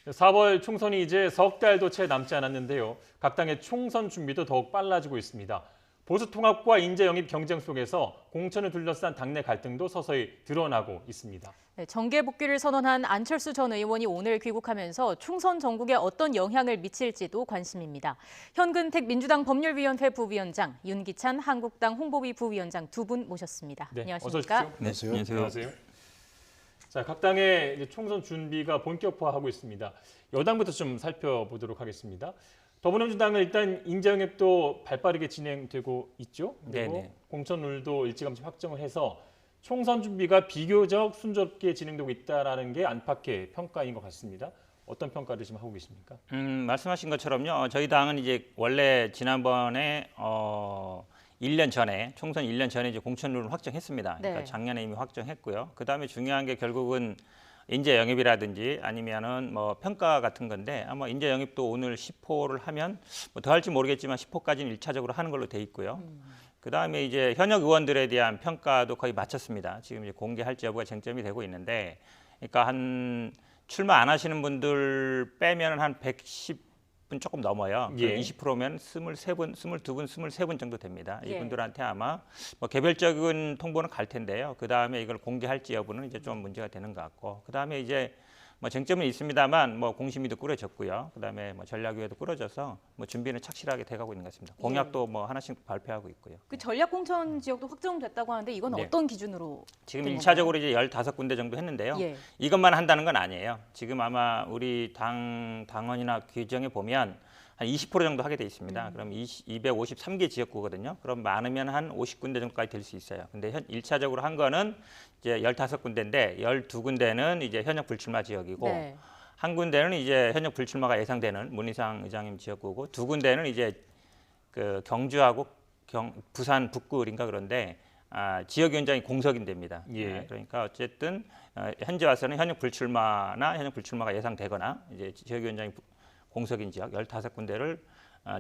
4월 총선이 이제 석 달도 채 남지 않았는데요. 각 당의 총선 준비도 더욱 빨라지고 있습니다. 보수 통합과 인재 영입 경쟁 속에서 공천을 둘러싼 당내 갈등도 서서히 드러나고 있습니다. 네, 정계 복귀를 선언한 안철수 전 의원이 오늘 귀국하면서 총선 전국에 어떤 영향을 미칠지도 관심입니다. 현근택 민주당 법률위원회 부위원장, 윤기찬 한국당 홍보비 부위원장 두 분 모셨습니다. 네, 안녕하십니까? 어서 오십시오. 네, 안녕하세요. 자, 각 당의 이제 총선 준비가 본격화하고 있습니다. 여당부터 좀 살펴보도록 하겠습니다. 더불어민주당은 일단 인재 영입도 발빠르게 진행되고 있죠. 그리고 네네. 공천룰도 일찌감치 확정을 해서 총선 준비가 비교적 순조롭게 진행되고 있다는 게 안팎의 평가인 것 같습니다. 어떤 평가를 지금 하고 계십니까? 말씀하신 것처럼요. 저희 당은 이제 원래 지난번에 1년 전에 총선 1년 전에 이제 공천룰을 확정했습니다. 그러니까 네. 작년에 이미 확정했고요. 그다음에 중요한 게 결국은 인재 영입이라든지 아니면은 뭐 평가 같은 건데 아마 인재 영입도 오늘 10호를 하면 뭐 더 할지 모르겠지만 10호까지는 1차적으로 하는 걸로 돼 있고요. 그다음에 이제 현역 의원들에 대한 평가도 거의 마쳤습니다. 지금 이제 공개할지 여부가 쟁점이 되고 있는데, 그러니까 한 출마 안 하시는 분들 빼면 한 110분 조금 넘어요. 예. 20%면 23분, 22분, 23분 정도 됩니다. 예. 이분들한테 아마 뭐 개별적인 통보는 갈 텐데요. 그다음에 이걸 공개할지 여부는 이제 좀 문제가 되는 것 같고, 그다음에 이제 뭐 쟁점은 있습니다만 뭐 공심위도 꾸려졌고요. 그다음에 뭐 전략위원회도 꾸려져서 뭐 준비는 착실하게 돼가고 있는 것 같습니다. 공약도 뭐 하나씩 발표하고 있고요. 그 전략 공천 지역도 확정됐다고 하는데 이건 네. 어떤 기준으로? 지금 된 1차적으로 이제 15군데 정도 했는데요. 예. 이것만 한다는 건 아니에요. 지금 아마 우리 당원이나 규정에 보면 한 20% 정도 하게 돼 있습니다. 그럼 253개 지역구거든요. 그럼 많으면 한 50군데 정도까지 될 수 있어요. 근데 1차적으로 한 거는 이제 15군데인데 12군데는 이제 현역 불출마 지역이고 네. 한 군데는 이제 현역 불출마가 예상되는 문희상 의장님 지역구고 두 군데는 이제 그 경주하고 부산 북구인가 그런데 지역위원장이 공석인데입니다. 예. 그러니까 어쨌든 현재 와서는 현역 불출마나 현역 불출마가 예상되거나 이제 지역위원장이 공석인 지역 15군데를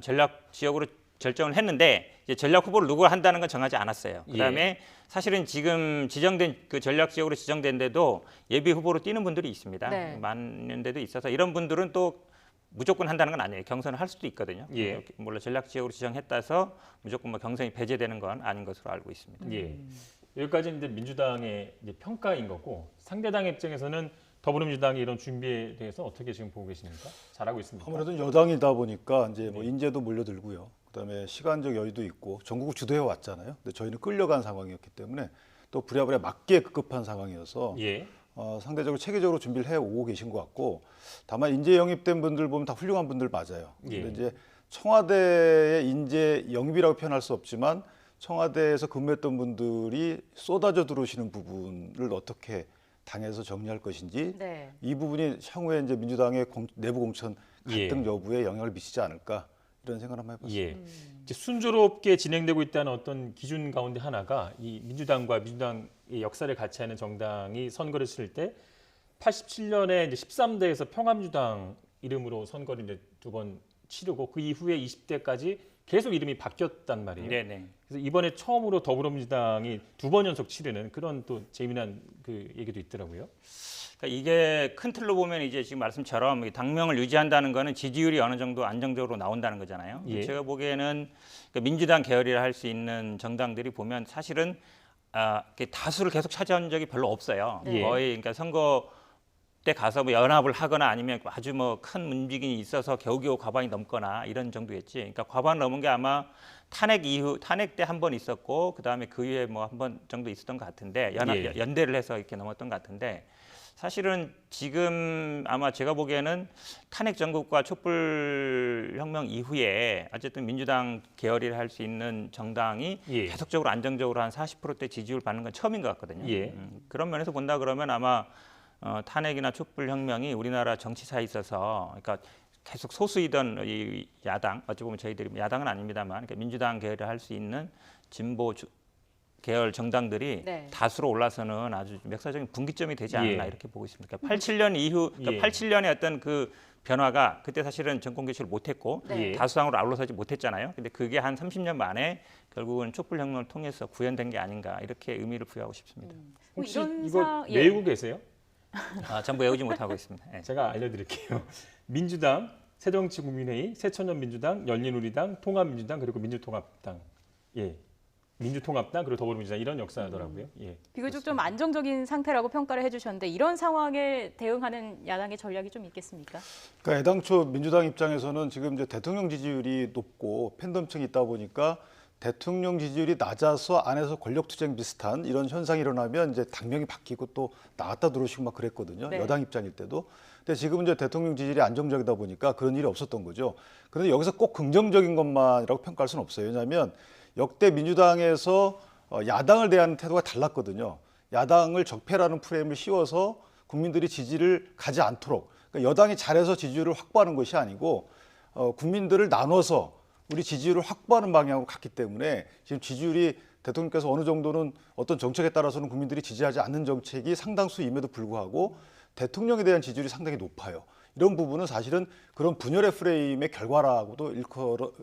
전략 지역으로 결정을 했는데 이제 전략 후보를 누구 한다는 건 정하지 않았어요. 그다음에 사실은 지금 지정된 그 전략 지역으로 지정된데도 예비 후보로 뛰는 분들이 있습니다. 네. 많은 데도 있어서 이런 분들은 또 무조건 한다는 건 아니에요. 경선을 할 수도 있거든요. 예. 물론 전략 지역으로 지정했다 해서 무조건 뭐 경선이 배제되는 건 아닌 것으로 알고 있습니다. 예. 여기까지는 이제 민주당의 이제 평가인 거고 상대당 입장에서는 더불어민주당이 이런 준비에 대해서 어떻게 지금 보고 계십니까? 잘하고 있습니까? 아무래도 여당이다 보니까 이제 뭐 인재도 몰려들고요. 그다음에 시간적 여유도 있고 전국을 주도해 왔잖아요. 근데 저희는 끌려간 상황이었기 때문에 또 부랴부랴 맞게 급급한 상황이어서 예. 상대적으로 체계적으로 준비를 해 오고 계신 것 같고 다만 인재 영입된 분들 보면 다 훌륭한 분들 맞아요. 근데 예. 이제 청와대의 인재 영입이라고 표현할 수 없지만 청와대에서 근무했던 분들이 쏟아져 들어오시는 부분을 어떻게 당에서 정리할 것인지 네. 이 부분이 향후에 이제 민주당의 내부 공천 갈등 예. 여부에 영향을 미치지 않을까 이런 생각을 한번 해봤습니다. 예. 이제 순조롭게 진행되고 있다는 어떤 기준 가운데 하나가 이 민주당과 민주당의 역사를 같이 하는 정당이 선거를 치를 때 87년에 이제 13대에서 평화민주당 이름으로 선거를 이제 2번 치르고 그 이후에 20대까지 계속 이름이 바뀌었단 말이에요. 네네. 그래서 이번에 처음으로 더불어민주당이 2번 연속 치르는 그런 또 재미난 그 얘기도 있더라고요. 그러니까 이게 큰 틀로 보면 이제 지금 말씀처럼 이 당명을 유지한다는 거는 지지율이 어느 정도 안정적으로 나온다는 거잖아요. 예. 제가 보기에는 그러니까 민주당 계열이라 할 수 있는 정당들이 보면 사실은 이렇게 다수를 계속 차지한 적이 별로 없어요. 네. 거의 그러니까 선거 때 가서 뭐 연합을 하거나 아니면 아주 뭐 큰 움직임이 있어서 겨우겨우 과반이 넘거나 이런 정도였지. 그러니까 과반 넘은 게 아마 탄핵 이후 탄핵 때 한 번 있었고 그다음에 그 이후에 뭐 한 번 정도 있었던 것 같은데 예. 연대를 해서 이렇게 넘었던 것 같은데 사실은 지금 아마 제가 보기에는 탄핵 정국과 촛불 혁명 이후에 어쨌든 민주당 계열이라 할 수 있는 정당이 예. 계속적으로 안정적으로 한 40%대 지지율 받는 건 처음인 것 같거든요. 예. 그런 면에서 본다 그러면 아마 탄핵이나 촛불혁명이 우리나라 정치사에 있어서 그러니까 계속 소수이던 이 야당 어찌 보면 저희들이 야당은 아닙니다만 그러니까 민주당 계열을 할 수 있는 진보 계열 정당들이 네. 다수로 올라서는 아주 역사적인 분기점이 되지 않았나 예. 이렇게 보고 있습니다. 그러니까 87년 이후 그러니까 예. 87년의 어떤 그 변화가 그때 사실은 정권 개최를 못했고 네. 다수당으로 아울러서지 못했잖아요. 근데 그게 한 30년 만에 결국은 촛불혁명을 통해서 구현된 게 아닌가 이렇게 의미를 부여하고 싶습니다. 혹시 이런 이거 예. 외우고 계세요? 전부 외우지 못하고 있습니다. 예. 제가 알려드릴게요. 민주당, 새정치국민회의, 새천년민주당, 열린우리당, 통합민주당 그리고 민주통합당. 예. 민주통합당 그리고 더불어민주당 이런 역사더라고요. 예. 비교적 좀 안정적인 상태라고 평가를 해주셨는데 이런 상황에 대응하는 야당의 전략이 좀 있겠습니까? 그러니까 애당초 민주당 입장에서는 지금 이제 대통령 지지율이 높고 팬덤층이 있다 보니까 대통령 지지율이 낮아서 안에서 권력 투쟁 비슷한 이런 현상이 일어나면 이제 당명이 바뀌고 또 나갔다 들어오시고 막 그랬거든요. 네. 여당 입장일 때도. 근데 지금 이제 대통령 지지율이 안정적이다 보니까 그런 일이 없었던 거죠. 그런데 여기서 꼭 긍정적인 것만이라고 평가할 수는 없어요. 왜냐하면 역대 민주당에서 야당을 대하는 태도가 달랐거든요. 야당을 적폐라는 프레임을 씌워서 국민들이 지지를 가지 않도록 그러니까 여당이 잘해서 지지율을 확보하는 것이 아니고 국민들을 나눠서 우리 지지율을 확보하는 방향으로 갔기 때문에 지금 지지율이 대통령께서 어느 정도는 어떤 정책에 따라서는 국민들이 지지하지 않는 정책이 상당수임에도 불구하고 대통령에 대한 지지율이 상당히 높아요. 이런 부분은 사실은 그런 분열의 프레임의 결과라고도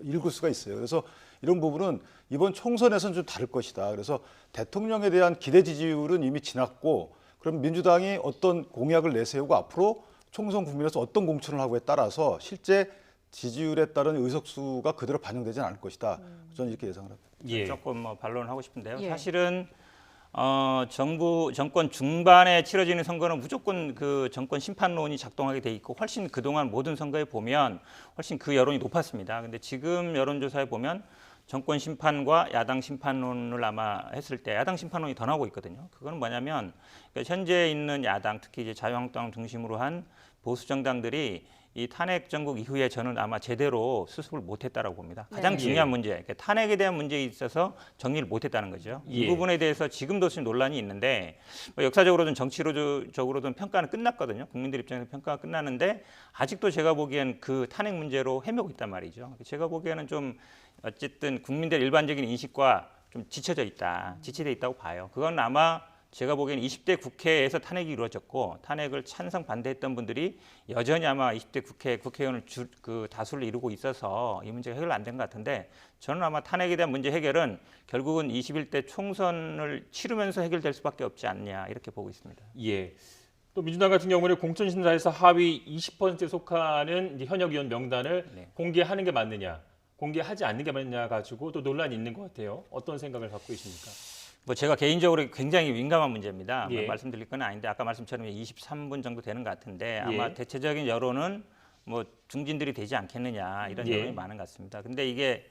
읽을 수가 있어요. 그래서 이런 부분은 이번 총선에서는 좀 다를 것이다. 그래서 대통령에 대한 기대 지지율은 이미 지났고 그럼 민주당이 어떤 공약을 내세우고 앞으로 총선 국민에서 어떤 공천을 하고에 따라서 실제 지지율에 따른 의석수가 그대로 반영되지는 않을 것이다. 저는 이렇게 예상을 합니다. 예. 조금 반론하고 싶은데요. 예. 사실은 정권 중반에 치러지는 선거는 무조건 그 정권 심판론이 작동하게 돼 있고 훨씬 그동안 모든 선거에 보면 훨씬 그 여론이 높았습니다. 근데 지금 여론조사에 보면 정권 심판과 야당 심판론을 아마 했을 때 야당 심판론이 더 나오고 있거든요. 그건 뭐냐면 그러니까 현재 있는 야당, 특히 이제 자유한국당 중심으로 한 보수 정당들이 이 탄핵 정국 이후에 저는 아마 제대로 수습을 못했다라고 봅니다. 가장 네. 중요한 문제, 그러니까 탄핵에 대한 문제에 있어서 정리를 못했다는 거죠. 이 예. 부분에 대해서 지금도 지금 논란이 있는데 역사적으로든 정치적으로든 평가는 끝났거든요. 국민들 입장에서 평가가 끝났는데 아직도 제가 보기엔 그 탄핵 문제로 헤매고 있단 말이죠. 제가 보기에는 좀 어쨌든 국민들 일반적인 인식과 좀 지쳐져 있다, 지치돼 있다고 봐요. 그건 아마 제가 보기에는 20대 국회에서 탄핵이 이루어졌고 탄핵을 찬성 반대했던 분들이 여전히 아마 20대 국회의원을 그 다수를 이루고 있어서 이 문제가 해결 안 된 것 같은데 저는 아마 탄핵에 대한 문제 해결은 결국은 21대 총선을 치르면서 해결될 수밖에 없지 않냐 이렇게 보고 있습니다. 예. 또 민주당 같은 경우는 공천심사에서 하위 20%에 속하는 이제 현역 의원 명단을 네. 공개하는 게 맞느냐, 공개하지 않는 게 맞느냐 가지고 또 논란이 있는 것 같아요. 어떤 생각을 갖고 계십니까? 뭐 제가 개인적으로 굉장히 민감한 문제입니다. 예. 말씀드릴 건 아닌데 아까 말씀처럼 23분 정도 되는 것 같은데 아마 예. 대체적인 여론은 뭐 중진들이 되지 않겠느냐 이런 예. 여론이 많은 것 같습니다. 근데 이게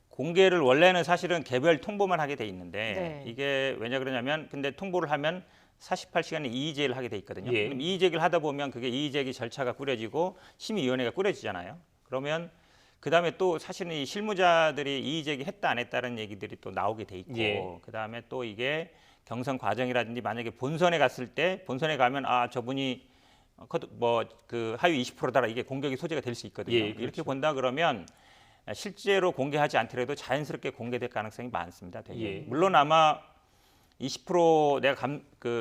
공개를 원래는 사실은 개별 통보만 하게 돼 있는데 네. 이게 왜냐 그러냐면 근데 통보를 하면 48시간에 이의제기를 하게 돼 있거든요. 예. 그럼 이의제기를 하다 보면 그게 이의제기 절차가 꾸려지고 심의위원회가 꾸려지잖아요. 그러면 그다음에 또 사실은 이 실무자들이 이의제기 했다 안 했다는 얘기들이 또 나오게 돼 있고 예. 그다음에 또 이게 경선 과정이라든지 만약에 본선에 갔을 때 본선에 가면 아 저분이 뭐 그 하위 20%다 이게 공격의 소재가 될 수 있거든요. 예, 이렇게 그렇죠. 본다 그러면 실제로 공개하지 않더라도 자연스럽게 공개될 가능성이 많습니다. 되게. 예. 물론 아마 20% 내가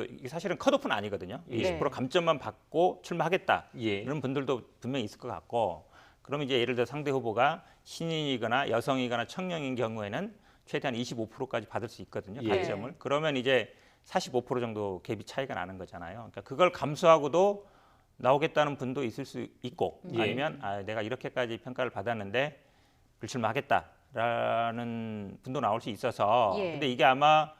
이게 사실은 컷오프는 아니거든요. 예. 20% 감점만 받고 출마하겠다 예. 이런 분들도 분명히 있을 것 같고 그러면 이제 예를 들어 상대 후보가 신인이거나 여성이거나 청년인 경우에는 최대한 25%까지 받을 수 있거든요. 예. 가점을. 그러면 이제 45% 정도 갭이 차이가 나는 거잖아요. 그러니까 그걸 감수하고도 나오겠다는 분도 있을 수 있고 예. 아니면 내가 이렇게까지 평가를 받았는데 불출마하겠다라는 분도 나올 수 있어서 예. 근데 이게 아마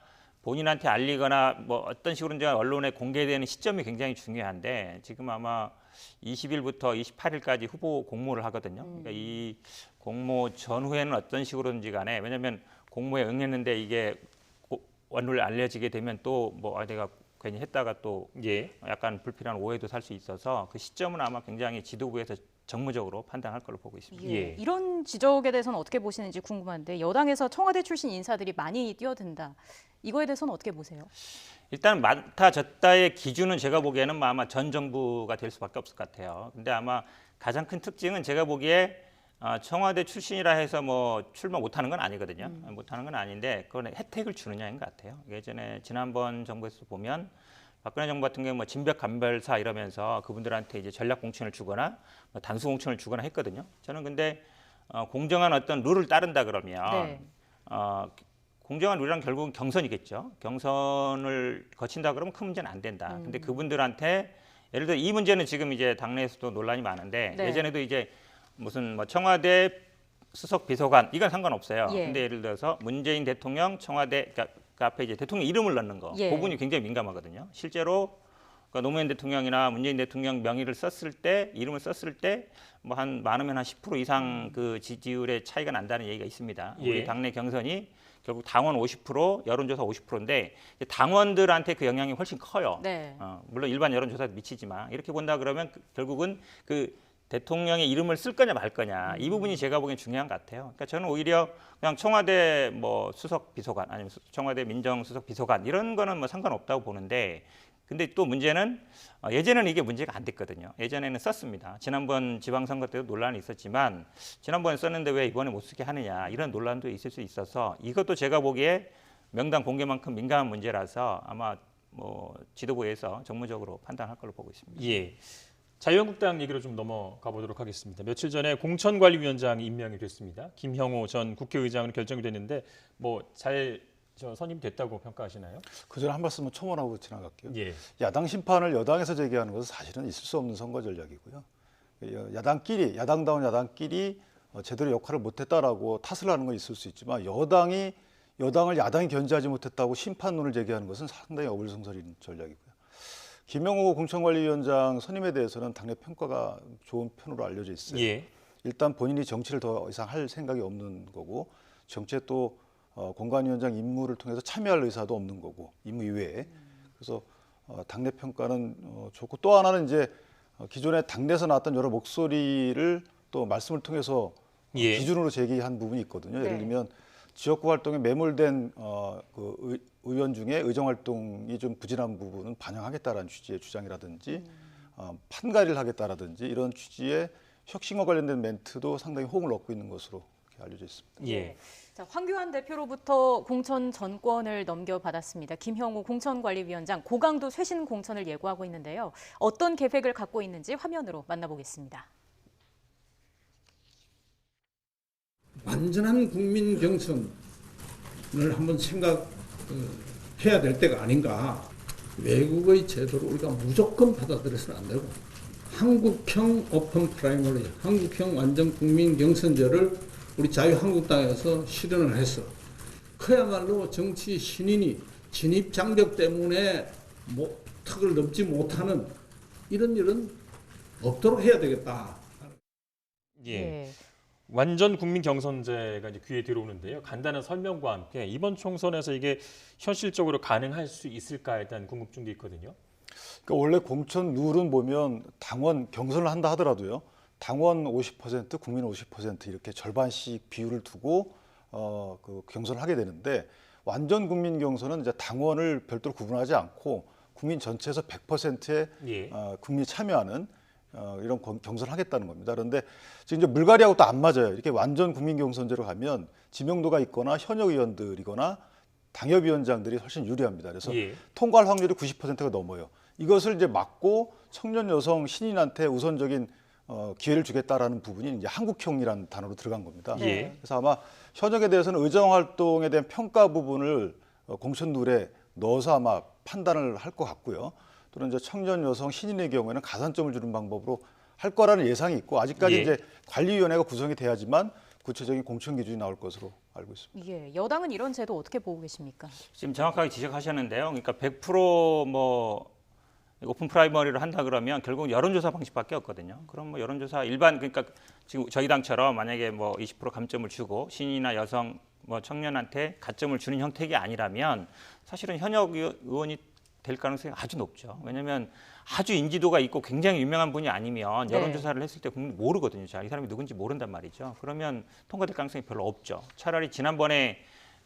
본인한테 알리거나 뭐 어떤 식으로든지 언론에 공개되는 시점이 굉장히 중요한데 지금 아마 20일부터 28일까지 후보 공모를 하거든요. 그러니까 이 공모 전후에는 어떤 식으로든지 간에 왜냐하면 공모에 응했는데 이게 원룰 알려지게 되면 또 뭐 내가 괜히 했다가 또 예. 약간 불필요한 오해도 살 수 있어서 그 시점은 아마 굉장히 지도부에서 정무적으로 판단할 걸로 보고 있습니다. 예. 예. 이런 지적에 대해서는 어떻게 보시는지 궁금한데 여당에서 청와대 출신 인사들이 많이 뛰어든다. 이거에 대해서는 어떻게 보세요? 일단 많다 적다의 기준은 제가 보기에는 아마 전 정부가 될 수밖에 없을 것 같아요. 근데 아마 가장 큰 특징은 제가 보기에 청와대 출신이라 해서 뭐 출마 못하는 건 아니거든요. 못하는 건 아닌데 그건 혜택을 주느냐인 것 같아요. 예전에 지난번 정부에서 보면 박근혜 정부 같은 경우 뭐 진백 감별사 이러면서 그분들한테 이제 전략 공천을 주거나 뭐 단수 공천을 주거나 했거든요. 저는 근데 공정한 어떤 룰을 따른다 그러면 네. 공정한 룰이란 결국은 경선이겠죠. 경선을 거친다 그러면 큰 문제는 안 된다. 근데 그분들한테 예를 들어 이 문제는 지금 이제 당내에서도 논란이 많은데 네. 예전에도 이제 무슨 뭐 청와대 수석 비서관 이건 상관없어요. 예. 근데 예를 들어서 문재인 대통령 청와대 그러니까 그 앞에 이제 대통령 이름을 넣는 거, 예. 그 부분이 굉장히 민감하거든요. 실제로 그러니까 노무현 대통령이나 문재인 대통령 명의를 썼을 때 이름을 썼을 때 뭐 한 많으면 한 10% 이상 그 지지율의 차이가 난다는 얘기가 있습니다. 예. 우리 당내 경선이 결국 당원 50%, 여론조사 50%인데 당원들한테 그 영향이 훨씬 커요. 네. 물론 일반 여론조사도 미치지만 이렇게 본다 그러면 결국은 그 대통령의 이름을 쓸 거냐 말 거냐 이 부분이 제가 보기엔 중요한 것 같아요. 그러니까 저는 오히려 그냥 청와대 뭐 수석 비서관 아니면 청와대 민정수석 비서관 이런 거는 뭐 상관없다고 보는데 근데 또 문제는 예전에는 이게 문제가 안 됐거든요. 예전에는 썼습니다. 지난번 지방선거 때도 논란이 있었지만 지난번에 썼는데 왜 이번에 못 쓰게 하느냐 이런 논란도 있을 수 있어서 이것도 제가 보기에 명단 공개만큼 민감한 문제라서 아마 뭐 지도부에서 정무적으로 판단할 걸로 보고 있습니다. 예. 자유한국당 얘기로 좀 넘어가 보도록 하겠습니다. 며칠 전에 공천관리위원장이 임명이 됐습니다. 김형호 전 국회의장으로 결정이 됐는데 뭐 잘 선임됐다고 평가하시나요? 그 전에 한 말씀은 첨언하고 지나갈게요. 예. 야당 심판을 여당에서 제기하는 것은 사실은 있을 수 없는 선거 전략이고요. 야당다운 야당끼리 제대로 역할을 못했다라고 탓을 하는 건 있을 수 있지만 여당을 야당이 견제하지 못했다고 심판론을 제기하는 것은 상당히 어불성설인 전략이고요. 김영호 공천관리위원장 선임에 대해서는 당내 평가가 좋은 편으로 알려져 있어요. 예. 일단 본인이 정치를 더 이상 할 생각이 없는 거고 정치에 또 공관위원장 임무를 통해서 참여할 의사도 없는 거고 임무 이외에 그래서 당내 평가는 좋고 또 하나는 이제 기존에 당내에서 나왔던 여러 목소리를 또 말씀을 통해서 예. 기준으로 제기한 부분이 있거든요. 예를 네. 들면 지역구 활동에 매몰된 의원 중에 의정 활동이 좀 부진한 부분은 반영하겠다라는 취지의 주장이라든지 판가리를 하겠다라든지 이런 취지의 혁신과 관련된 멘트도 상당히 호응을 얻고 있는 것으로 이렇게 알려져 있습니다. 예. 자, 황교안 대표로부터 공천 전권을 넘겨받았습니다. 김형호 공천관리위원장 고강도 쇄신 공천을 예고하고 있는데요. 어떤 계획을 갖고 있는지 화면으로 만나보겠습니다. 완전한 국민 경선을 한번 생각해야 될 때가 아닌가. 외국의 제도를 우리가 무조건 받아들여서는 안 되고 한국형 오픈 프라이머리, 한국형 완전 국민 경선제를 우리 자유한국당에서 실현을 해서 그야말로 정치 신인이 진입 장벽 때문에 턱을 넘지 못하는 이런 일은 없도록 해야 되겠다. 예. 완전 국민 경선제가 이제 귀에 들어오는데요. 간단한 설명과 함께 이번 총선에서 이게 현실적으로 가능할 수 있을까에 대한 궁금증도 있거든요. 그러니까 원래 공천 룰은 보면 당원 경선을 한다 하더라도요. 당원 50%, 국민 50% 이렇게 절반씩 비율을 두고 그 경선을 하게 되는데 완전 국민 경선은 이제 당원을 별도로 구분하지 않고 국민 전체에서 100%의 예. 국민이 참여하는 이런 경선을 하겠다는 겁니다. 그런데 지금 이제 물갈이하고 또 안 맞아요. 이렇게 완전 국민 경선제로 가면 지명도가 있거나 현역 의원들이거나 당협위원장들이 훨씬 유리합니다. 그래서 예. 통과할 확률이 90%가 넘어요. 이것을 이제 막고 청년 여성 신인한테 우선적인 기회를 주겠다라는 부분이 이제 한국형이라는 단어로 들어간 겁니다. 예. 그래서 아마 현역에 대해서는 의정 활동에 대한 평가 부분을 공천 룰에 넣어서 아마 판단을 할 것 같고요. 또는 이제 청년 여성 신인의 경우에는 가산점을 주는 방법으로 할 거라는 예상이 있고 아직까지 예. 이제 관리위원회가 구성이 돼야지만 구체적인 공천 기준이 나올 것으로 알고 있습니다. 예, 여당은 이런 제도 어떻게 보고 계십니까? 지금 정확하게 지적하셨는데요. 그러니까 100% 오픈 프라이머리를 한다 그러면 결국 여론조사 방식밖에 없거든요. 그럼 뭐 여론조사 그러니까 지금 저희 당처럼 만약에 뭐 20% 감점을 주고 신인이나 여성 뭐 청년한테 가점을 주는 형태가 아니라면 사실은 현역 의원이 될 가능성이 아주 높죠. 왜냐하면 아주 인지도가 있고 굉장히 유명한 분이 아니면 네. 여론조사를 했을 때 국민이 모르거든요. 자, 이 사람이 누군지 모른단 말이죠. 그러면 통과될 가능성이 별로 없죠. 차라리 지난번에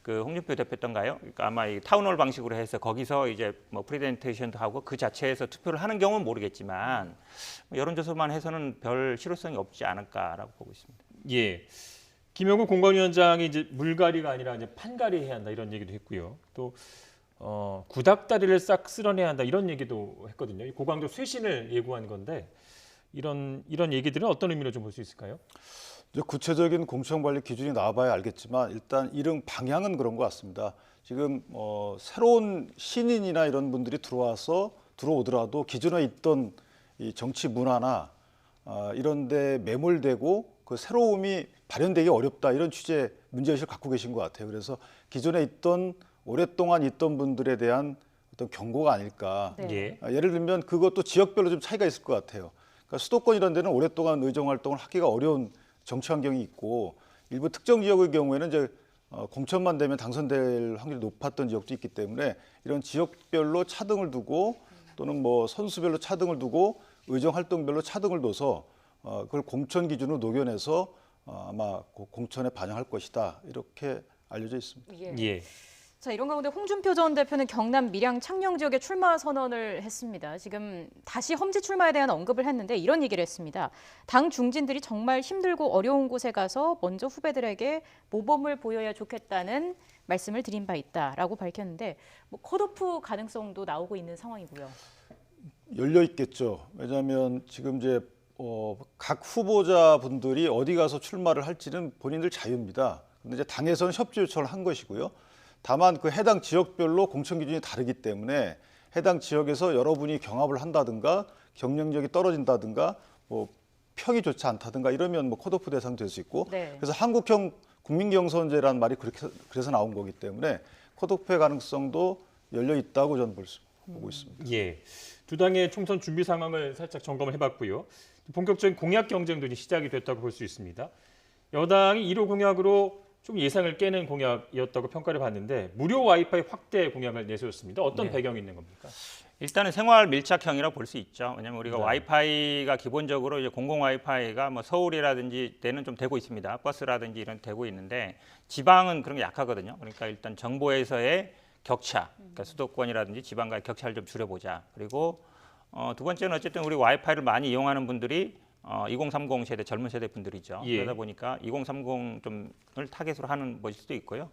그 홍준표 대표였던가요? 그러니까 아마 이 타운홀 방식으로 해서 거기서 이제 뭐 프레젠테이션도 하고 그 자체에서 투표를 하는 경우는 모르겠지만 여론조사만 해서는 별 실효성이 없지 않을까라고 보고 있습니다. 예. 김영구 공관위원장이 이제 물갈이가 아니라 이제 판갈이 해야 한다 이런 얘기도 했고요. 또 구닥다리를 싹 쓸어내야 한다 이런 얘기도 했거든요. 고강도 쇄신을 예고한 건데 이런 얘기들은 어떤 의미로 좀 볼 수 있을까요? 이제 구체적인 공천관리 기준이 나와봐야 알겠지만 일단 이런 방향은 그런 것 같습니다. 지금 새로운 신인이나 이런 분들이 들어오더라도 기존에 있던 이 정치 문화나 이런 데 매몰되고 그 새로움이 발현되기 어렵다 이런 취지의 문제의식을 갖고 계신 것 같아요. 그래서 기존에 있던 오랫동안 있던 분들에 대한 어떤 경고가 아닐까. 네. 예. 예를 들면 그것도 지역별로 좀 차이가 있을 것 같아요. 그러니까 수도권 이런 데는 오랫동안 의정 활동을 하기가 어려운 정치 환경이 있고 일부 특정 지역의 경우에는 이제 공천만 되면 당선될 확률이 높았던 지역도 있기 때문에 이런 지역별로 차등을 두고 또는 뭐 선수별로 차등을 두고 의정 활동별로 차등을 둬서 그걸 공천 기준으로 녹여내서 아마 공천에 반영할 것이다 이렇게 알려져 있습니다. 예. 예. 자, 이런 가운데 홍준표 전 대표는 경남 밀양 창녕 지역에 출마 선언을 했습니다. 지금 다시 험지 출마에 대한 언급을 했는데 이런 얘기를 했습니다. 당 중진들이 정말 힘들고 어려운 곳에 가서 먼저 후배들에게 모범을 보여야 좋겠다는 말씀을 드린 바 있다라고 밝혔는데 뭐 컷오프 가능성도 나오고 있는 상황이고요. 열려 있겠죠. 왜냐하면 지금 이제 각 후보자분들이 어디 가서 출마를 할지는 본인들 자유입니다. 근데 이제 당에서는 협조 요청을 한 것이고요. 다만 그 해당 지역별로 공천 기준이 다르기 때문에 해당 지역에서 여러분이 경합을 한다든가 경쟁력이 떨어진다든가 뭐 평이 좋지 않다든가 이러면 뭐 컷오프 대상 될 수 있고 네. 그래서 한국형 국민경선제라는 말이 그래서 나온 거기 때문에 컷오프의 가능성도 열려 있다고 저는 보고 있습니다. 예. 두 당의 총선 준비 상황을 살짝 점검을 해봤고요. 본격적인 공약 경쟁도 이제 시작이 됐다고 볼 수 있습니다. 여당이 1호 공약으로 좀 예상을 깨는 공약이었다고 평가를 받는데 무료 와이파이 확대 공약을 내세웠습니다. 어떤 네. 배경이 있는 겁니까? 일단은 생활 밀착형이라고 볼 수 있죠. 왜냐하면 우리가 네. 와이파이가 기본적으로 이제 공공 와이파이가 뭐 서울이라든지 때는 좀 되고 있습니다. 버스라든지 이런 데 되고 있는데 지방은 그런 게 약하거든요. 그러니까 일단 정보에서의 격차, 그러니까 수도권이라든지 지방과의 격차를 좀 줄여보자. 그리고 두 번째는 어쨌든 우리 와이파이를 많이 이용하는 분들이 2030 세대 젊은 세대 분들이죠. 예. 그러다 보니까 2030 좀을 타겟으로 하는 것일 수도 있고요.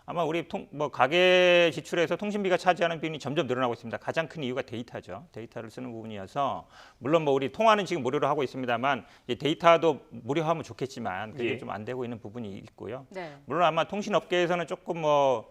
아마 우리 가계 지출에서 통신비가 차지하는 비율이 점점 늘어나고 있습니다. 가장 큰 이유가 데이터죠. 데이터를 쓰는 부분이어서 물론 뭐 우리 통화는 지금 무료로 하고 있습니다만 이제 데이터도 무료하면 좋겠지만 그게 예. 좀 안 되고 있는 부분이 있고요. 네. 물론 아마 통신업계에서는 조금 뭐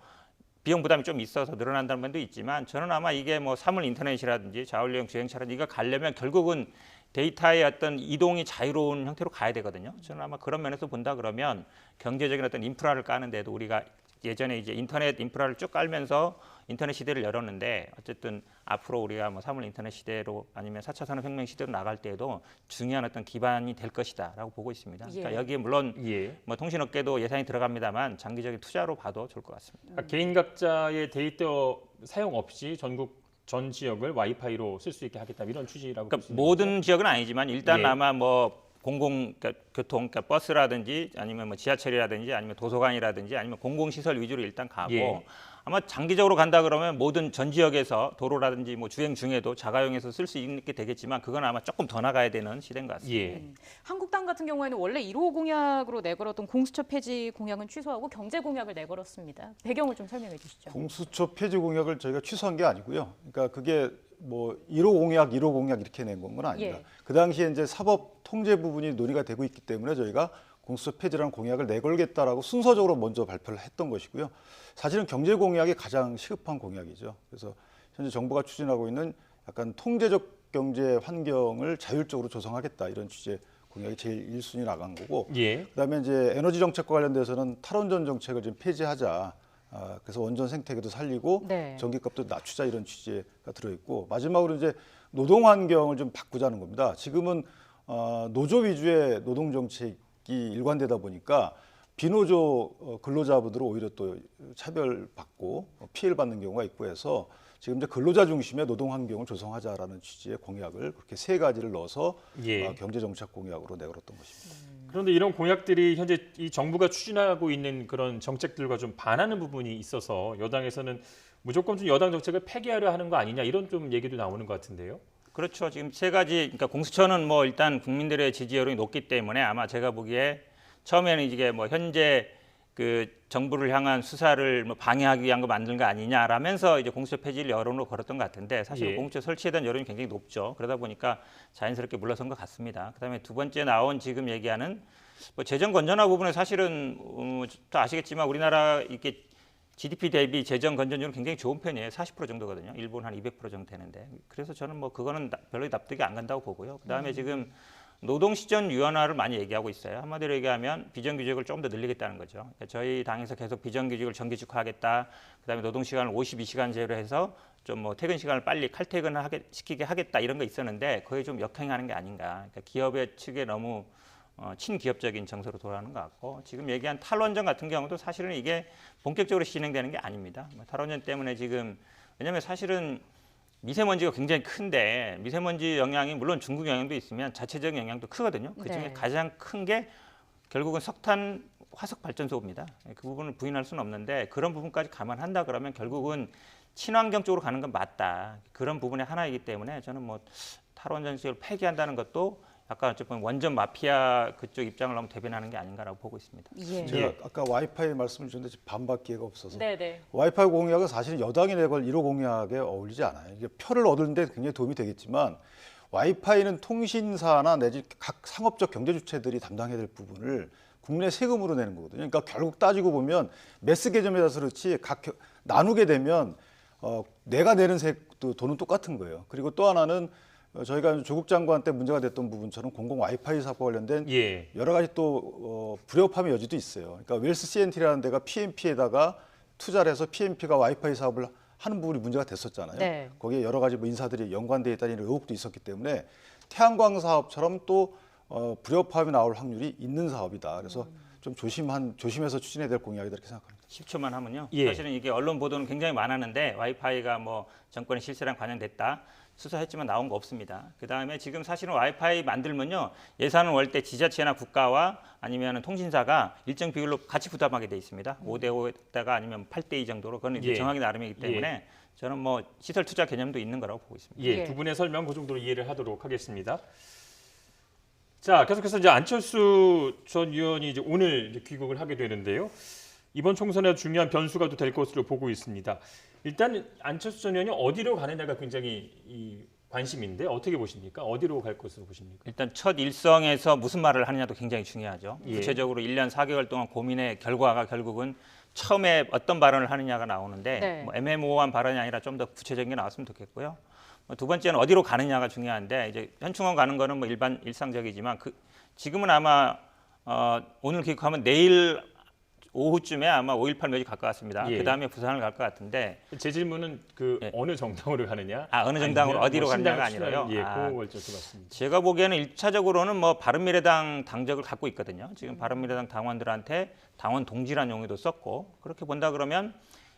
비용 부담이 좀 있어서 늘어난다는 면도 있지만 저는 아마 이게 뭐 사물 인터넷이라든지 자율여행 주행차라든지 이거 가려면 결국은 데이터의 어떤 이동이 자유로운 형태로 가야 되거든요. 저는 아마 그런 면에서 본다 그러면 경제적인 어떤 인프라를 까는데도 우리가 예전에 이제 인터넷 인프라를 쭉 깔면서 인터넷 시대를 열었는데 어쨌든 앞으로 우리가 뭐 사물 인터넷 시대로 아니면 4차 산업혁명 시대로 나갈 때에도 중요한 어떤 기반이 될 것이다라고 보고 있습니다. 그러니까 예. 여기에 물론 예. 뭐 통신업계도 예산이 들어갑니다만 장기적인 투자로 봐도 좋을 것 같습니다. 그러니까 개인 각자의 데이터 사용 없이 전국 전 지역을 와이파이로 쓸 수 있게 하겠다 이런 취지라고 볼 그러니까 수 있는 모든 지역은 아니지만 일단 예. 아마 뭐 공공 그러니까 교통, 그러니까 버스라든지 아니면 뭐 지하철이라든지 아니면 도서관이라든지 아니면 공공시설 위주로 일단 가고 예. 아마 장기적으로 간다 그러면 모든 전 지역에서 도로라든지 뭐 주행 중에도 자가용에서 쓸 수 있게 되겠지만 그건 아마 조금 더 나가야 되는 시대인 것 같습니다. 예. 한국당 같은 경우에는 원래 1호 공약으로 내걸었던 공수처 폐지 공약은 취소하고 경제 공약을 내걸었습니다. 배경을 좀 설명해 주시죠. 공수처 폐지 공약을 저희가 취소한 게 아니고요. 그러니까 그게 뭐 1호 공약, 1호 공약 이렇게 낸 건 아닙니다. 예. 그 당시에 이제 사법 통제 부분이 논의가 되고 있기 때문에 저희가 공수처 폐지라는 공약을 내걸겠다라고 순서적으로 먼저 발표를 했던 것이고요. 사실은 경제 공약이 가장 시급한 공약이죠. 그래서 현재 정부가 추진하고 있는 약간 통제적 경제 환경을 자율적으로 조성하겠다 이런 취지의 공약이 제일 1순위 나간 거고 예. 그다음에 이제 에너지 정책과 관련돼서는 탈원전 정책을 좀 폐지하자. 그래서 원전 생태계도 살리고 네. 전기값도 낮추자 이런 취지가 들어있고 마지막으로 이제 노동 환경을 좀 바꾸자는 겁니다. 지금은 노조 위주의 노동 정책이 일관되다 보니까 비노조 근로자분들은 오히려 또 차별받고 피해를 받는 경우가 있고 해서 지금 이제 근로자 중심의 노동 환경을 조성하자라는 취지의 공약을 그렇게 세 가지를 넣어서 예. 경제 정책 공약으로 내걸었던 것입니다. 그런데 이런 공약들이 현재 이 정부가 추진하고 있는 그런 정책들과 좀 반하는 부분이 있어서 여당에서는 무조건 좀 여당 정책을 폐기하려 하는 거 아니냐 이런 좀 얘기도 나오는 것 같은데요. 그렇죠. 지금 세 가지, 그러니까 공수처는 뭐 일단 국민들의 지지 여론이 높기 때문에 아마 제가 보기에 처음에는 이게 뭐 현재 그 정부를 향한 수사를 뭐 방해하기 위한 거 만든 거 아니냐라면서 이제 공수처 폐지를 여론으로 걸었던 것 같은데 사실 예. 공수처 설치에 대한 여론이 굉장히 높죠. 그러다 보니까 자연스럽게 물러선 것 같습니다. 그다음에 두 번째 나온 지금 얘기하는 뭐 재정 건전화 부분은 사실은 다 아시겠지만 우리나라 이렇게 GDP 대비 재정 건전율은 굉장히 좋은 편이에요. 40% 정도거든요. 일본 한 200% 정도 되는데. 그래서 저는 뭐 그거는 별로 납득이 안 간다고 보고요. 그다음에 지금 노동시전 유연화를 많이 얘기하고 있어요. 한마디로 얘기하면 비정규직을 조금 더 늘리겠다는 거죠. 그러니까 저희 당에서 계속 비정규직을 정규직화하겠다. 그다음에 노동시간을 52시간제로 해서 좀 뭐 퇴근 시간을 빨리 칼퇴근을 시키게 하겠다 이런 거 있었는데 거의 좀 역행하는 게 아닌가. 그러니까 기업의 측에 너무 친기업적인 정서로 돌아가는 것 같고 지금 얘기한 탈원전 같은 경우도 사실은 이게 본격적으로 진행되는 게 아닙니다. 탈원전 때문에 지금 왜냐하면 사실은 미세먼지가 굉장히 큰데 미세먼지 영향이 물론 중국 영향도 있으면 자체적인 영향도 크거든요. 그중에 네. 가장 큰 게 결국은 석탄 화석 발전소입니다. 그 부분을 부인할 수는 없는데 그런 부분까지 감안한다 그러면 결국은 친환경 쪽으로 가는 건 맞다. 그런 부분의 하나이기 때문에 저는 뭐 탈원전시를 폐기한다는 것도 약간 어쨌든 원전 마피아 그쪽 입장을 너무 대변하는 게 아닌가라고 보고 있습니다. 예. 제가 아까 와이파이 말씀을 주셨는데 지금 반박 기회가 없어서 네네. 와이파이 공약은 사실 여당이 내걸 1호 공약에 어울리지 않아요. 이게 표를 얻는데 굉장히 도움이 되겠지만 와이파이는 통신사나 내지 각 상업적 경제 주체들이 담당해야 될 부분을 국민의 세금으로 내는 거거든요. 그러니까 결국 따지고 보면 매스 개념이라서 그렇지 나누게 되면 내가 내는 돈은 똑같은 거예요. 그리고 또 하나는 저희가 조국 장관 때 문제가 됐던 부분처럼 공공 와이파이 사업과 관련된 예. 여러 가지 또 불협화음의 여지도 있어요. 그러니까 웰스 CNT라는 데가 PMP에다가 투자를 해서 PMP가 와이파이 사업을 하는 부분이 문제가 됐었잖아요. 네. 거기에 여러 가지 뭐 인사들이 연관되어 있다는 의혹도 있었기 때문에 태양광 사업처럼 또 불협화음이 나올 확률이 있는 사업이다. 그래서 좀 조심해서 추진해야 될 공약이다 이렇게 생각합니다. 10초만 하면요. 예. 사실은 이게 언론 보도는 굉장히 많았는데 와이파이가 뭐 정권의 실세랑 관련됐다. 수사했지만 나온 거 없습니다. 그다음에 지금 사실은 와이파이 만들면요. 예산을 월 때 지자체나 국가와 아니면 통신사가 일정 비율로 같이 부담하게 돼 있습니다. 5대5에다가 아니면 8대2 정도로 그건 이제 예. 정하기 나름이기 때문에 저는 뭐 시설 투자 개념도 있는 거라고 보고 있습니다. 예, 예. 두 분의 설명 그 정도로 이해를 하도록 하겠습니다. 자, 계속해서 이제 안철수 전 의원이 이제 오늘 이제 귀국을 하게 되는데요. 이번 총선에 중요한 변수가 될 것으로 보고 있습니다. 일단 안철수 전 의원이 어디로 가느냐가 굉장히 관심인데 어떻게 보십니까? 어디로 갈 것으로 보십니까? 일단 첫 일성에서 무슨 말을 하느냐도 굉장히 중요하죠. 예. 구체적으로 1년 4개월 동안 고민의 결과가 결국은 처음에 어떤 발언을 하느냐가 나오는데 네. 뭐 애매모호한 발언이 아니라 좀 더 구체적인 게 나왔으면 좋겠고요. 두 번째는 어디로 가느냐가 중요한데 이제 현충원 가는 거는 뭐 일상적이지만 지금은 아마 오늘 귀국하면 내일 오후쯤에 아마 5.18 묘지 갈 것 같습니다. 예. 그다음에 부산을 갈 것 같은데 제 질문은 예. 어느 정당으로 가느냐? 어느 정당으로 아니면 어디로 뭐 가느냐가 신당 아니라요. 예, 그걸 여쭤봤습니다. 제가 보기에는 1차적으로는 뭐 바른미래당 당적을 갖고 있거든요. 지금 바른미래당 당원들한테 당원 동지란 용어도 썼고 그렇게 본다 그러면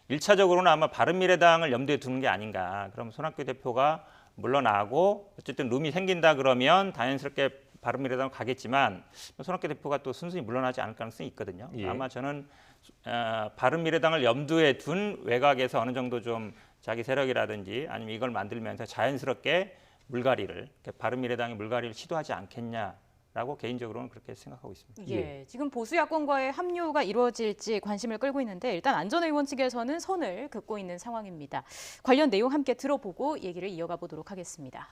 1차적으로는 아마 바른미래당을 염두에 두는 게 아닌가. 그럼 손학규 대표가 물러나고 어쨌든 룸이 생긴다 그러면 자연스럽게 바른미래당을 가겠지만 손학규 대표가 또 순순히 물러나지 않을 가능성이 있거든요. 예. 아마 저는 바른미래당을 염두에 둔 외곽에서 어느 정도 좀 자기 세력이라든지 아니면 이걸 만들면서 자연스럽게 물갈이를 바른미래당의 물갈이를 시도하지 않겠냐라고 개인적으로는 그렇게 생각하고 있습니다. 예, 지금 보수 야권과의 합류가 이루어질지 관심을 끌고 있는데 일단 안 전 의원 측에서는 선을 긋고 있는 상황입니다. 관련 내용 함께 들어보고 얘기를 이어가 보도록 하겠습니다.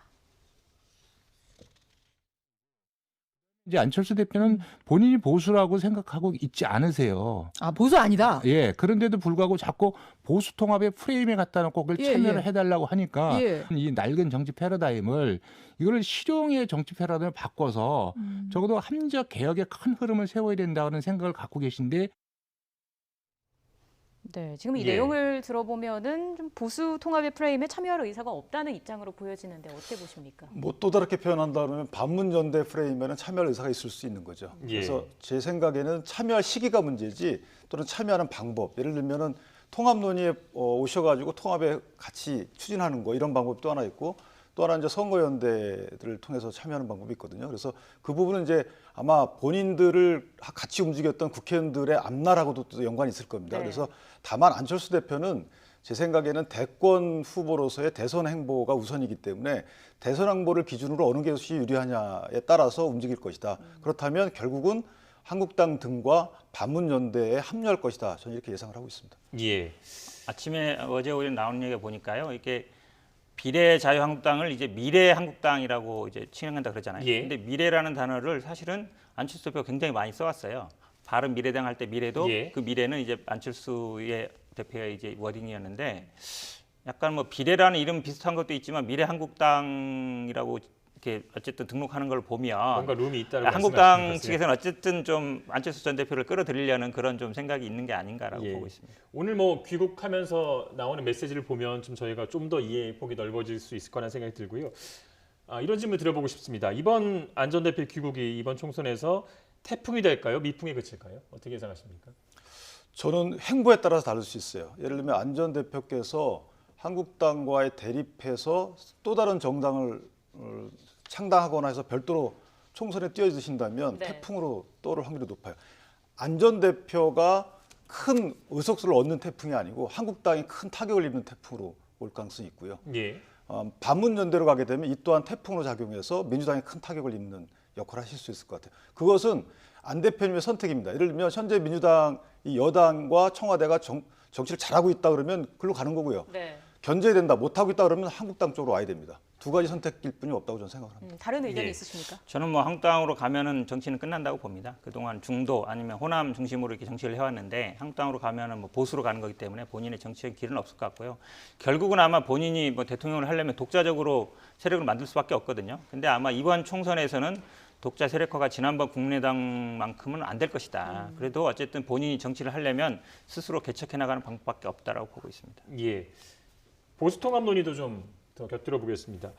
이제 안철수 대표는 본인이 보수라고 생각하고 있지 않으세요. 아, 보수 아니다. 예, 그런데도 불구하고 자꾸 보수 통합의 프레임에 갖다 놓고 그걸 예, 참여를 예. 해달라고 하니까 예. 이 낡은 정치 패러다임을 이거를 실용의 정치 패러다임을 바꿔서 적어도 합리적 개혁의 큰 흐름을 세워야 된다는 생각을 갖고 계신데 네, 지금 이 예. 내용을 들어보면은 좀 보수 통합의 프레임에 참여할 의사가 없다는 입장으로 보여지는데 어떻게 보십니까? 뭐 또 다르게 표현한다면 반문전대 프레임에는 참여할 의사가 있을 수 있는 거죠. 예. 그래서 제 생각에는 참여할 시기가 문제지 또는 참여하는 방법. 예를 들면은 통합 논의에 오셔가지고 통합에 같이 추진하는 거 이런 방법이 또 하나 있고 또 하나 이제 선거연대들을 통해서 참여하는 방법이 있거든요. 그래서 그 부분은 이제 아마 본인들을 같이 움직였던 국회의원들의 앞날하고도 또 연관이 있을 겁니다. 네. 그래서 다만 안철수 대표는 제 생각에는 대권 후보로서의 대선 행보가 우선이기 때문에 대선 행보를 기준으로 어느 것이 유리하냐에 따라서 움직일 것이다. 그렇다면 결국은 한국당 등과 반문연대에 합류할 것이다. 저는 이렇게 예상을 하고 있습니다. 예. 아침에 어제 오늘 나오는 얘기 보니까요. 이게 비례자유한국당을 이제 미래한국당이라고 이제 칭한다 그러잖아요. 예. 근데 미래라는 단어를 사실은 안철수 대표가 굉장히 많이 써왔어요. 바른 미래당 할 때 미래도 예. 그 미래는 이제 안철수의 대표의 이제 워딩이었는데 약간 뭐 비례라는 이름 비슷한 것도 있지만 미래한국당이라고 이렇게 어쨌든 등록하는 걸 보면 뭔가 룸이 있다는 한국당 측에서는 어쨌든 좀 안철수 전 대표를 끌어들이려는 그런 좀 생각이 있는 게 아닌가라고 예. 보고 있습니다. 오늘 뭐 귀국하면서 나오는 메시지를 보면 좀 저희가 좀 더 이해 폭이 넓어질 수 있을 거라는 생각이 들고요. 이런 질문 드려보고 싶습니다. 이번 안 전 대표 귀국이 이번 총선에서 태풍이 될까요? 미풍에 그칠까요? 어떻게 예상하십니까? 저는 행보에 따라서 다를 수 있어요. 예를 들면 안 전 대표께서 한국당과의 대립해서 또 다른 정당을 창당하거나 해서 별도로 총선에 뛰어드신다면 네. 태풍으로 떠오를 확률이 높아요. 안 전 대표가 큰 의석수를 얻는 태풍이 아니고 한국당이 큰 타격을 입는 태풍으로 올 가능성이 있고요. 예. 반문연대로 가게 되면 이 또한 태풍으로 작용해서 민주당이 큰 타격을 입는 역할을 하실 수 있을 것 같아요. 그것은 안 대표님의 선택입니다. 예를 들면 현재 민주당 이 여당과 청와대가 정치를 잘하고 있다 그러면 글로 가는 거고요. 네. 견제해야 된다, 못하고 있다 그러면 한국당 쪽으로 와야 됩니다. 두 가지 선택일 뿐이 없다고 저는 생각을 합니다. 다른 의견이 예. 있으십니까? 저는 뭐 한국당으로 가면은 정치는 끝난다고 봅니다. 그동안 중도 아니면 호남 중심으로 이렇게 정치를 해왔는데 한국당으로 가면은 뭐 보수로 가는 거기 때문에 본인의 정치적 길은 없을 것 같고요. 결국은 아마 본인이 뭐 대통령을 하려면 독자적으로 세력을 만들 수밖에 없거든요. 근데 아마 이번 총선에서는 독자 세력화가 지난번 국민의당만큼은 안 될 것이다. 그래도 어쨌든 본인이 정치를 하려면 스스로 개척해 나가는 방법밖에 없다라고 보고 있습니다. 예. 보수 통합 논의도 좀 더 곁들여 보겠습니다.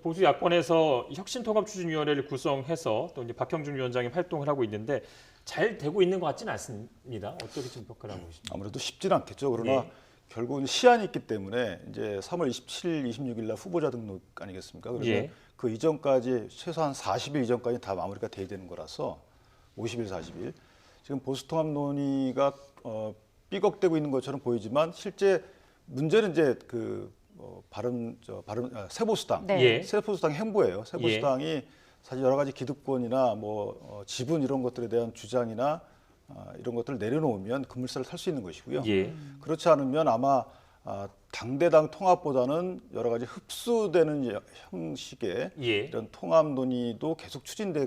보수 야권에서 혁신통합추진위원회를 구성해서 또 이제 박형준 위원장이 활동을 하고 있는데 잘 되고 있는 것 같지는 않습니다. 어떻게 좀 평가를 하고 계십니까? 아무래도 쉽지는 않겠죠. 그러나 예. 결국은 시한이 있기 때문에 이제 3월 27일, 26일 날 후보자 등록 아니겠습니까? 그러면 예. 그 이전까지 최소한 40일 이전까지 다 마무리가 돼야 되는 거라서 50일, 40일. 지금 보수 통합 논의가 삐걱대고 있는 것처럼 보이지만 실제 문제는 이제 세보수당, 네. 예. 세보수당 행보예요. 세보수당이 사실 여러 가지 기득권이나 지분 이런 것들에 대한 주장이나 이런 것들을 내려놓으면 급물살을 탈 수 있는 것이고요. 예. 그렇지 않으면 아마 당대당 통합보다는 여러 가지 흡수되는 형식의 예. 이런 통합 논의도 계속 추진될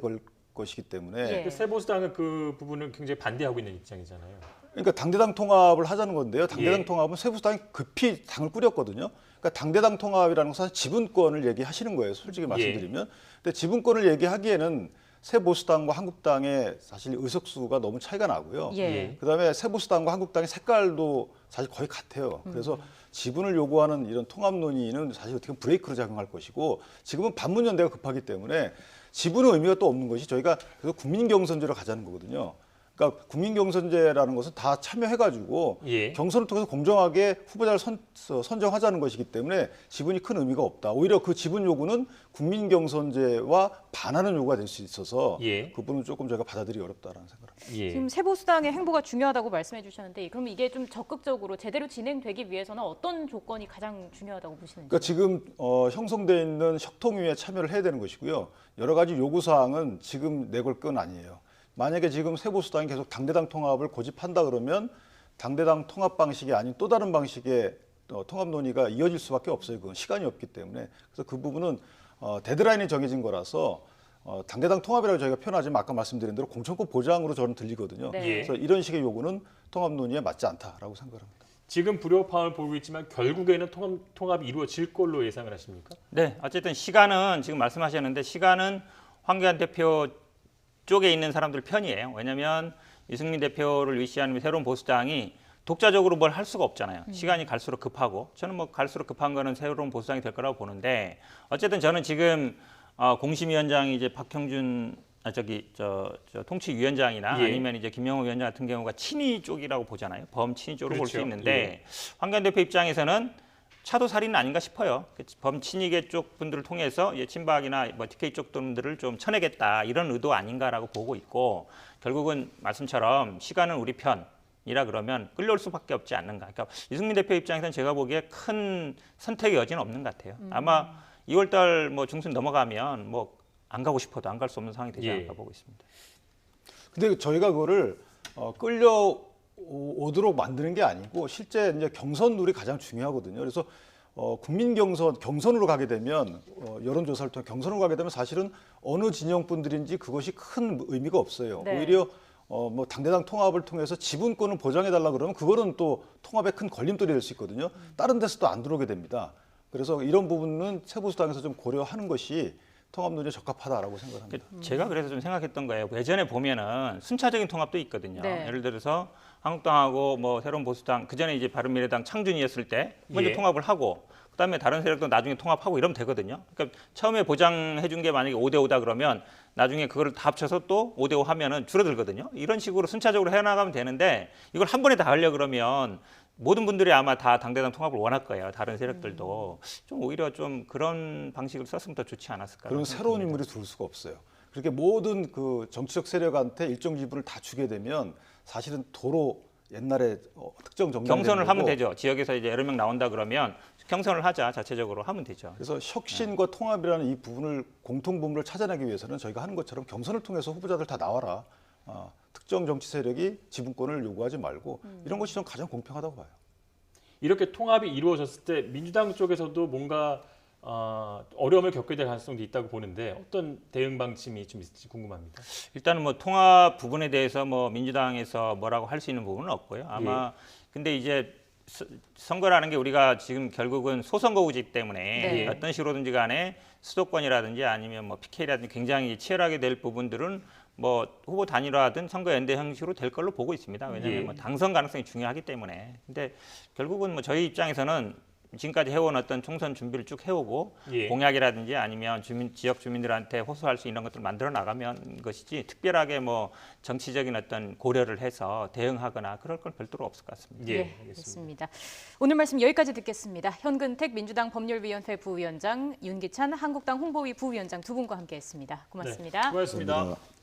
것이기 때문에 예. 세보수당은 그 부분을 굉장히 반대하고 있는 입장이잖아요. 그러니까 당대당 통합을 하자는 건데요. 당대당 예. 통합은 세보수당이 급히 당을 꾸렸거든요. 그러니까 당대당 통합이라는 것은 지분권을 얘기하시는 거예요. 솔직히 말씀드리면. 근데 지분권을 얘기하기에는 세보수당과 한국당의 사실 의석수가 너무 차이가 나고요. 예. 그다음에 세보수당과 한국당의 색깔도 사실 거의 같아요. 그래서 지분을 요구하는 이런 통합 논의는 사실 어떻게 보면 브레이크로 작용할 것이고 지금은 반문연대가 급하기 때문에 지분의 의미가 또 없는 것이 저희가 그래서 국민경선제로 가자는 거거든요. 그러니까 국민경선제라는 것은 다 참여해가지고 예. 경선을 통해서 공정하게 후보자를 선정하자는 것이기 때문에 지분이 큰 의미가 없다. 오히려 그 지분 요구는 국민경선제와 반하는 요구가 될 수 있어서 예. 그 부분은 조금 저희가 받아들이기 어렵다라는 생각을 합니다. 예. 지금 세보수당의 행보가 중요하다고 말씀해 주셨는데 그럼 이게 좀 적극적으로 제대로 진행되기 위해서는 어떤 조건이 가장 중요하다고 보시는지? 그러니까 지금 형성돼 있는 혁통위에 참여를 해야 되는 것이고요. 여러 가지 요구 사항은 지금 내걸 건 아니에요. 만약에 지금 세보수당이 계속 당대당 통합을 고집한다 그러면 당대당 통합 방식이 아닌 또 다른 방식의 통합 논의가 이어질 수밖에 없어요. 그건 시간이 없기 때문에. 그래서 그 부분은 데드라인이 정해진 거라서 당대당 통합이라고 저희가 표현하지만 아까 말씀드린 대로 공천권 보장으로 저는 들리거든요. 네. 예. 그래서 이런 식의 요구는 통합 논의에 맞지 않다라고 생각합니다. 지금 불협화음을 보이고 있지만 결국에는 통합이 이루어질 걸로 예상을 하십니까? 네, 어쨌든 시간은 지금 말씀하셨는데 시간은 황교안 대표 쪽에 있는 사람들 편이에요. 왜냐하면 유승민 대표를 위시하는 새로운 보수당이 독자적으로 뭘 할 수가 없잖아요. 시간이 갈수록 급하고 저는 뭐 갈수록 급한 거는 새로운 보수당이 될 거라고 보는데 어쨌든 저는 지금 공심위원장이 이제 박형준 통치위원장이나 예. 아니면 이제 김영호 위원장 같은 경우가 친위 쪽이라고 보잖아요. 범친위 쪽으로 볼 수 그렇죠. 있는데 예. 황교안 대표 입장에서는 차도살인은 아닌가 싶어요. 범친이계 쪽 분들을 통해서 친박이나 TK 쪽 분들을 좀 쳐내겠다 이런 의도 아닌가라고 보고 있고 결국은 말씀처럼 시간은 우리 편이라 그러면 끌려올 수밖에 없지 않는가. 그러니까 유승민 대표 입장에서는 제가 보기에 큰 선택의 여지는 없는 것 같아요. 아마 2월달 중순 넘어가면 안 가고 싶어도 안 갈 수 없는 상황이 되지 않을까 보고 있습니다. 근데 저희가 그거를 끌려오도록 만드는 게 아니고 실제 이제 경선 룰이 가장 중요하거든요. 그래서 국민 경선으로 가게 되면 여론조사를 통해 경선으로 가게 되면 사실은 어느 진영 분들인지 그것이 큰 의미가 없어요. 네. 오히려 뭐 당대당 통합을 통해서 지분권을 보장해달라 그러면 그거는 또 통합의 큰 걸림돌이 될 수 있거든요. 다른 데서 또 안 들어오게 됩니다. 그래서 이런 부분은 세보수당에서 좀 고려하는 것이 통합 논의에 적합하다라고 생각합니다. 제가 그래서 좀 생각했던 거예요. 예전에 보면은 순차적인 통합도 있거든요. 네. 예를 들어서 한국당하고 뭐 새로운 보수당, 그 전에 이제 바른미래당 창준이었을 때 먼저 예. 통합을 하고, 그다음에 다른 세력도 나중에 통합하고 이러면 되거든요. 그러니까 처음에 보장해준 게 만약에 5대5다 그러면 나중에 그거를 다 합쳐서 또 5대5 하면은 줄어들거든요. 이런 식으로 순차적으로 해나가면 되는데 이걸 한 번에 다 하려 그러면 모든 분들이 아마 다 당대당 통합을 원할 거예요. 다른 세력들도 좀 오히려 좀 그런 방식을 썼으면 더 좋지 않았을까. 그런 새로운 인물이 들어올 수가 없어요. 그렇게 모든 그 정치적 세력한테 일정 지분을 다 주게 되면 사실은 도로 옛날에 특정 정당 경선을 하면 되죠. 지역에서 이제 여러 명 나온다 그러면 경선을 하자, 자체적으로 하면 되죠. 그래서 혁신과 통합이라는 이 부분을 공통 부분을 찾아내기 위해서는 저희가 하는 것처럼 경선을 통해서 후보자들 다 나와라. 특정 정치 세력이 지분권을 요구하지 말고 이런 것이 좀 가장 공평하다고 봐요. 이렇게 통합이 이루어졌을 때 민주당 쪽에서도 뭔가 어려움을 겪게 될 가능성도 있다고 보는데 어떤 대응 방침이 좀 있을지 궁금합니다. 일단은 뭐 통합 부분에 대해서 뭐 민주당에서 뭐라고 할 수 있는 부분은 없고요. 아마 근데 이제 선거라는 게 우리가 지금 결국은 소선거구이기 때문에 네. 어떤 식으로든지 간에 수도권이라든지 아니면 뭐 PK라든지 굉장히 치열하게 될 부분들은 뭐 후보 단일화든 선거 연대 형식으로 될 걸로 보고 있습니다. 왜냐하면 예. 뭐 당선 가능성이 중요하기 때문에. 근데 결국은 뭐 저희 입장에서는 지금까지 해온 어떤 총선 준비를 쭉 해오고 예. 공약이라든지 아니면 지역 주민들한테 호소할 수 있는 것들을 만들어 나가면 것이지 특별하게 뭐 정치적인 어떤 고려를 해서 대응하거나 그럴 건 별도로 없을 것 같습니다. 예, 네, 알겠습니다. 알겠습니다. 오늘 말씀 여기까지 듣겠습니다. 현근택 민주당 법률위원회 부위원장, 윤기찬 한국당 홍보위 부위원장 두 분과 함께했습니다. 고맙습니다. 네, 수고하셨습니다. 감사합니다.